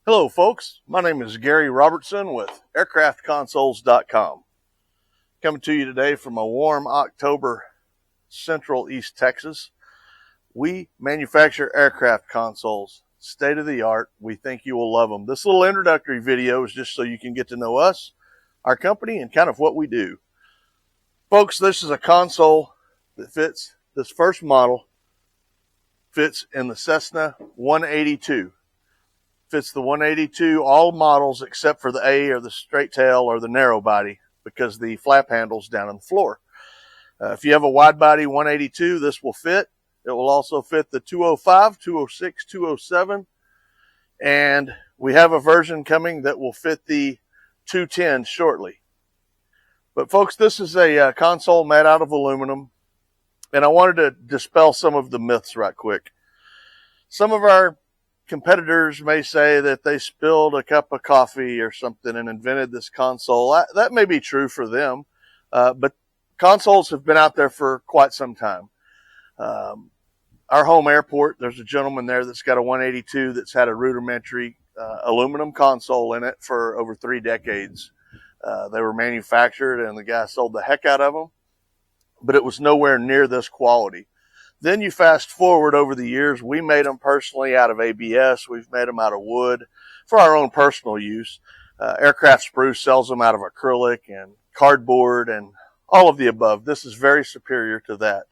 Hello folks, my name is Gary Robertson with aircraftconsoles.com. Coming to you today from a warm October central East Texas. We manufacture aircraft consoles, state of the art. We think you will love them. This little introductory video is just so you can get to know us, our company, and kind of what we do. Folks, this is a console that fits, this first model fits in the Cessna 182. Fits the 182, all models except for the A or the straight tail or the narrow body, because the flap handle's down on the floor. If you have a wide body 182, this will fit. It will also fit the 205, 206, 207, and we have a version coming that will fit the 210 shortly. But folks, this is a console made out of aluminum, and I wanted to dispel some of the myths right quick. Some of our competitors may say that they spilled a cup of coffee or something and invented this console. That may be true for them, but consoles have been out there for quite some time. Our home airport, there's a gentleman there that's got a 182 that's had a rudimentary aluminum console in it for over 3 decades. They were manufactured and the guy sold the heck out of them, but it was nowhere near this quality. Then you fast forward over the years, we made them personally out of ABS. We've made them out of wood for our own personal use. Aircraft Spruce sells them out of acrylic and cardboard and all of the above. This is very superior to that.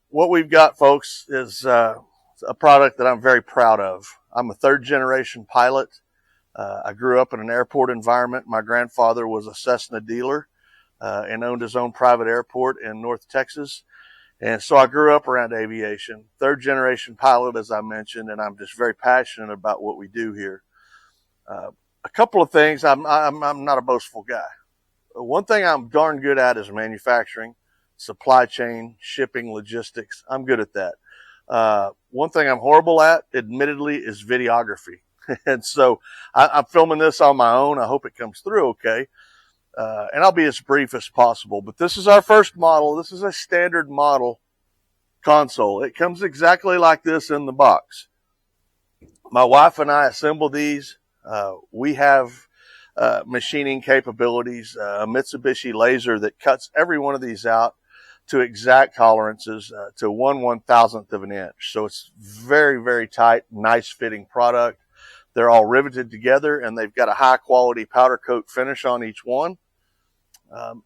What we've got, folks, is a product that I'm very proud of. I'm a 3rd generation pilot. I grew up in an airport environment. My grandfather was a Cessna dealer and owned his own private airport in North Texas. And so I grew up around aviation, 3rd generation pilot, as I mentioned, and I'm just very passionate about what we do here. A couple of things, I'm not a boastful guy. One thing I'm darn good at is manufacturing, supply chain, shipping, logistics. I'm good at that. One thing I'm horrible at, admittedly, is videography. And so I'm filming this on my own. I hope it comes through okay. And I'll be as brief as possible, but this is our first model. This is a standard model console. It comes exactly like this in the box. My wife and I assemble these. We have machining capabilities, a Mitsubishi laser that cuts every one of these out to exact tolerances to 1/1000th of an inch. So it's very, very tight, nice fitting product. They're all riveted together, and they've got a high-quality powder coat finish on each one.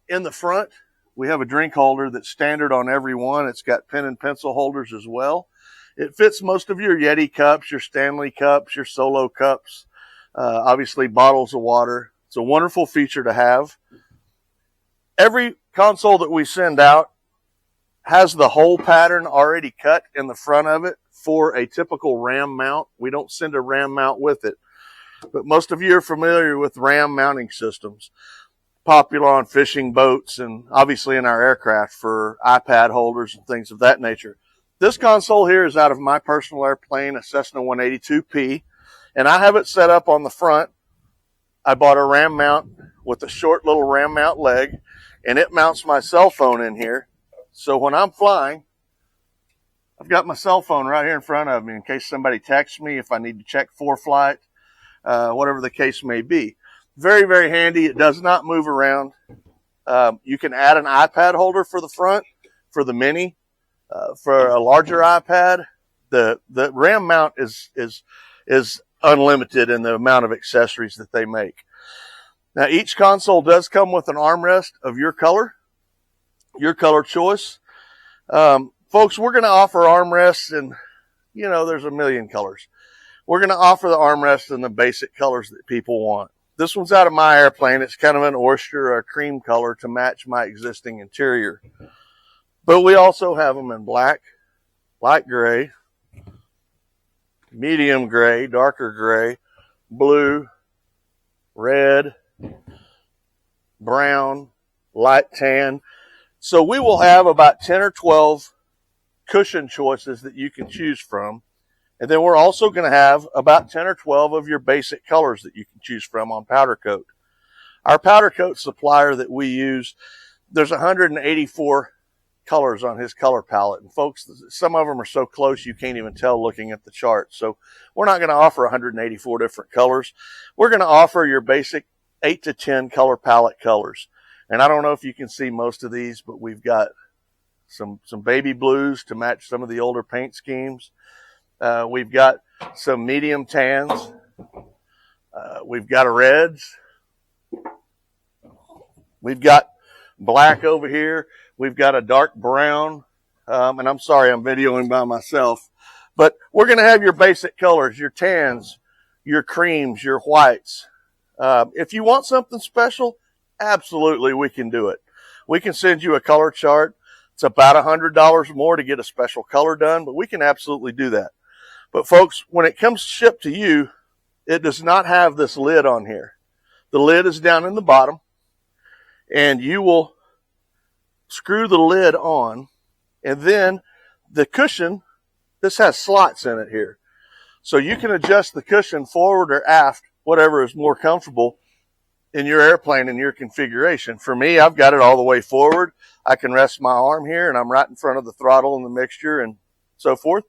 In the front, we have a drink holder that's standard on every one. It's got pen and pencil holders as well. It fits most of your Yeti cups, your Stanley cups, your Solo cups, obviously bottles of water. It's a wonderful feature to have. Every console that we send out has the hole pattern already cut in the front of it for a typical ram mount. We don't send a ram mount with it, but most of you are familiar with ram mounting systems, popular on fishing boats and obviously in our aircraft for iPad holders and things of that nature. This console here is out of my personal airplane, a Cessna 182P, and I have it set up on the front. I bought a ram mount with a short little ram mount leg, and it mounts my cell phone in here. So when I'm flying, I've got my cell phone right here in front of me in case somebody texts me, if I need to check for flight, whatever the case may be. Very, very handy. It does not move around. You can add an iPad holder for the front, for the mini, for a larger iPad. The RAM mount is unlimited in the amount of accessories that they make. Now, each console does come with an armrest of your color choice. Folks, we're going to offer armrests and, there's a million colors. We're going to offer the armrest in the basic colors that people want. This one's out of my airplane. It's kind of an oyster or a cream color to match my existing interior. But we also have them in black, light gray, medium gray, darker gray, blue, red, brown, light tan. So we will have about 10 or 12 cushion choices that you can choose from. And then we're also going to have about 10 or 12 of your basic colors that you can choose from on powder coat. Our powder coat supplier that we use, there's 184 colors on his color palette. And folks, some of them are so close you can't even tell looking at the chart. So we're not going to offer 184 different colors. We're going to offer your basic 8 to 10 color palette colors. And I don't know if you can see most of these, but we've got some baby blues to match some of the older paint schemes. We've got some medium tans. We've got a reds. We've got black over here. We've got a dark brown. And I'm sorry, I'm videoing by myself. But we're going to have your basic colors, your tans, your creams, your whites. If you want something special, absolutely we can do it. We can send you a color chart. It's about $100 more to get a special color done, but we can absolutely do that. But folks, when it comes shipped to you, it does not have this lid on here. The lid is down in the bottom, and you will screw the lid on, and then the cushion, this has slots in it here. So you can adjust the cushion forward or aft, whatever is more comfortable in your airplane and your configuration. For me, I've got it all the way forward. I can rest my arm here, and I'm right in front of the throttle and the mixture and so forth.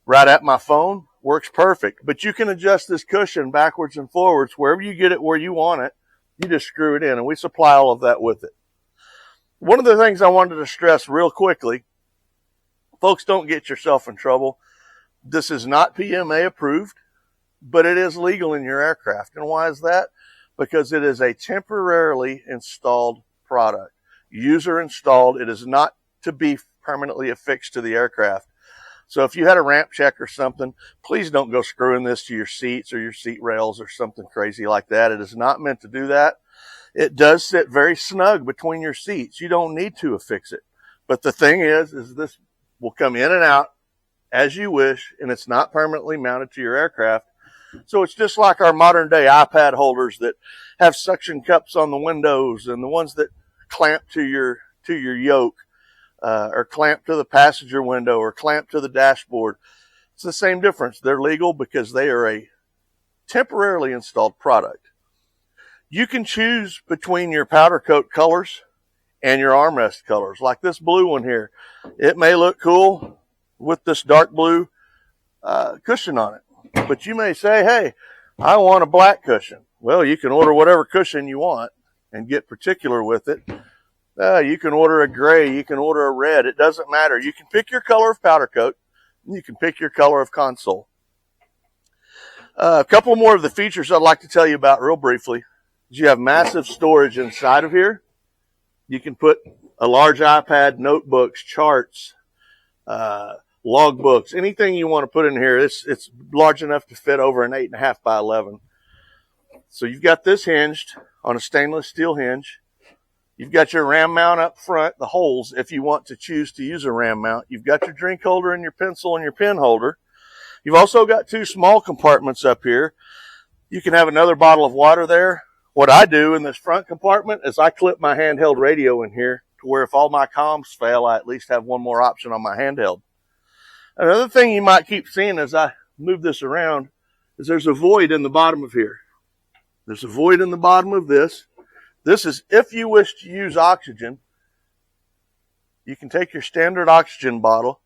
Right at my phone, works perfect. But you can adjust this cushion backwards and forwards. Wherever you get it where you want it, you just screw it in, and we supply all of that with it. One of the things I wanted to stress real quickly, folks, don't get yourself in trouble. This is not PMA approved, but it is legal in your aircraft. And why is that? Because it is a temporarily installed product. User installed. It is not to be permanently affixed to the aircraft. So if you had a ramp check or something, please don't go screwing this to your seats or your seat rails or something crazy like that. It is not meant to do that. It does sit very snug between your seats. You don't need to affix it. But the thing is this will come in and out as you wish, and it's not permanently mounted to your aircraft. So it's just like our modern day iPad holders that have suction cups on the windows, and the ones that clamp to your yoke, or clamp to the passenger window, or clamp to the dashboard. It's the same difference. They're legal because they are a temporarily installed product. You can choose between your powder coat colors and your armrest colors. Like this blue one here. It may look cool with this dark blue cushion on it. But you may say, hey, I want a black cushion. Well, you can order whatever cushion you want and get particular with it. You can order a gray. You can order a red. It doesn't matter. You can pick your color of powder coat. And you can pick your color of console. A couple more of the features I'd like to tell you about real briefly. You have massive storage inside of here. You can put a large iPad, notebooks, charts, logbooks, anything you want to put in here. It's large enough to fit over an 8.5 by 11. So you've got this hinged on a stainless steel hinge. You've got your RAM mount up front, the holes, if you want to choose to use a RAM mount. You've got your drink holder and your pencil and your pen holder. You've also got two small compartments up here. You can have another bottle of water there. What I do in this front compartment is I clip my handheld radio in here to where if all my comms fail, I at least have one more option on my handheld. Another thing you might keep seeing as I move this around is there's a void in the bottom of here. There's a void in the bottom of this. This is if you wish to use oxygen. You can take your standard oxygen bottle,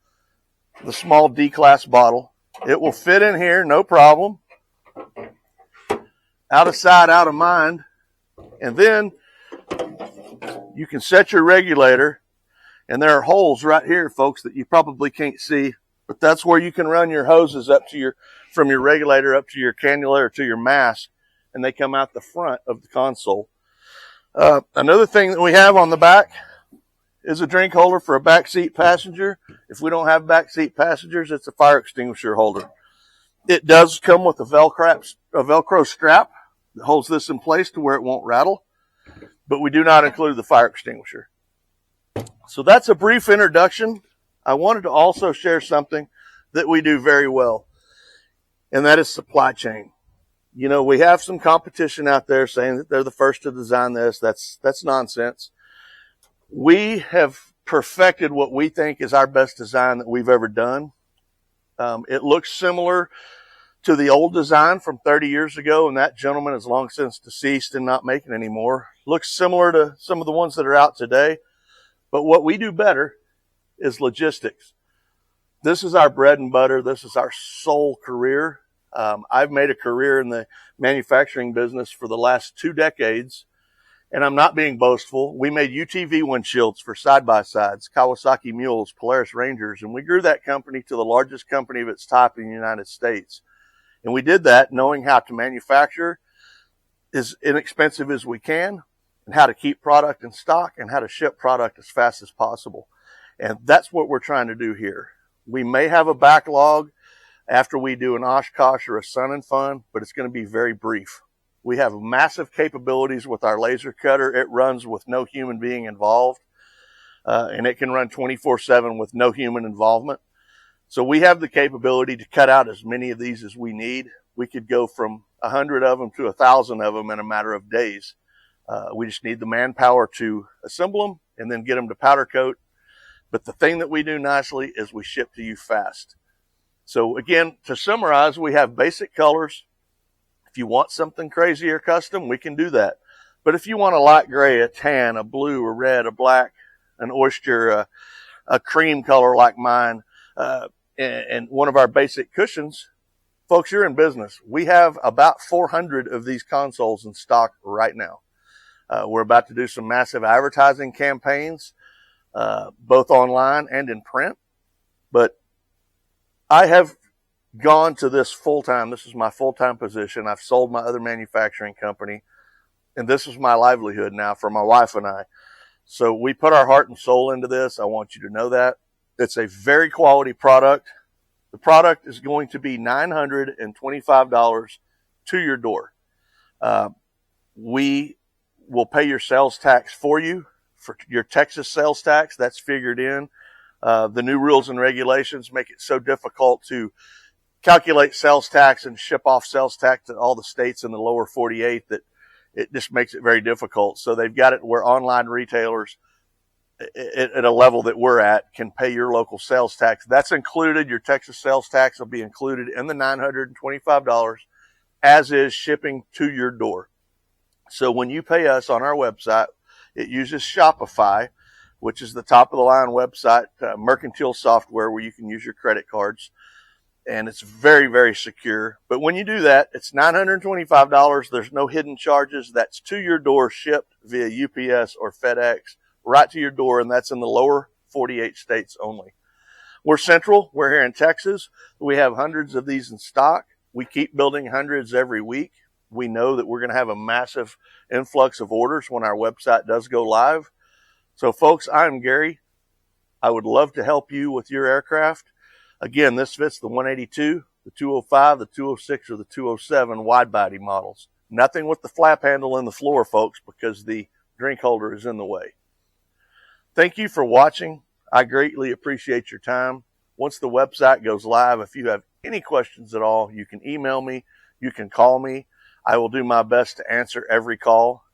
the small D-class bottle. It will fit in here, no problem. Out of sight, out of mind. And then you can set your regulator. And there are holes right here, folks, that you probably can't see. But that's where you can run your hoses up to from your regulator up to your cannula or to your mask. And they come out the front of the console. Another thing that we have on the back is a drink holder for a backseat passenger. If we don't have backseat passengers, it's a fire extinguisher holder. It does come with a Velcro strap that holds this in place to where it won't rattle, but we do not include the fire extinguisher. So that's a brief introduction. I wanted to also share something that we do very well, and that is supply chain. You know, we have some competition out there saying that they're the first to design this. That's nonsense. We have perfected what we think is our best design that we've ever done. It looks similar to the old design from 30 years ago, and that gentleman is long since deceased and not making anymore. Looks similar to some of the ones that are out today. But what we do better is logistics. This is our bread and butter. This is our sole career. I've made a career in the manufacturing business for the last 2 decades, and I'm not being boastful. We made UTV windshields for side-by-sides, Kawasaki Mules, Polaris Rangers, and we grew that company to the largest company of its type in the United States. And we did that knowing how to manufacture as inexpensive as we can, and how to keep product in stock, and how to ship product as fast as possible. And that's what we're trying to do here. We may have a backlog after we do an Oshkosh or a Sun and Fun, but it's going to be very brief. We have massive capabilities with our laser cutter. It runs with no human being involved, and it can run 24/7 with no human involvement. So we have the capability to cut out as many of these as we need. We could go from 100 of them to 1,000 of them in a matter of days. We just need the manpower to assemble them and then get them to powder coat. But the thing that we do nicely is we ship to you fast. So again, to summarize, we have basic colors. If you want something crazy or custom, we can do that. But if you want a light gray, a tan, a blue, a red, a black, an oyster, a cream color like mine, and one of our basic cushions, folks, you're in business. We have about 400 of these consoles in stock right now. We're about to do some massive advertising campaigns, both online and in print. But I have gone to this full-time. This is my full-time position. I've sold my other manufacturing company, and this is my livelihood now for my wife and I. So we put our heart and soul into this. I want you to know that. It's a very quality product. The product is going to be $925 to your door. We will pay your sales tax for you, for your Texas sales tax. That's figured in. The new rules and regulations make it so difficult to calculate sales tax and ship off sales tax to all the states in the lower 48 that it just makes it very difficult. So they've got it where online retailers at a level that we're at can pay your local sales tax. That's included. Your Texas sales tax will be included in the $925, as is shipping to your door. So when you pay us on our website, it uses Shopify, which is the top of the line website, mercantile software where you can use your credit cards. And it's very, very secure. But when you do that, it's $925. There's no hidden charges. That's to your door, shipped via UPS or FedEx, right to your door. And that's in the lower 48 states only. We're central. We're here in Texas. We have hundreds of these in stock. We keep building hundreds every week. We know that we're going to have a massive influx of orders when our website does go live. So folks, I'm Gary. I would love to help you with your aircraft. Again, this fits the 182, the 205, the 206, or the 207 wide-body models. Nothing with the flap handle in the floor, folks, because the drink holder is in the way. Thank you for watching. I greatly appreciate your time. Once the website goes live, if you have any questions at all, you can email me, you can call me. I will do my best to answer every call.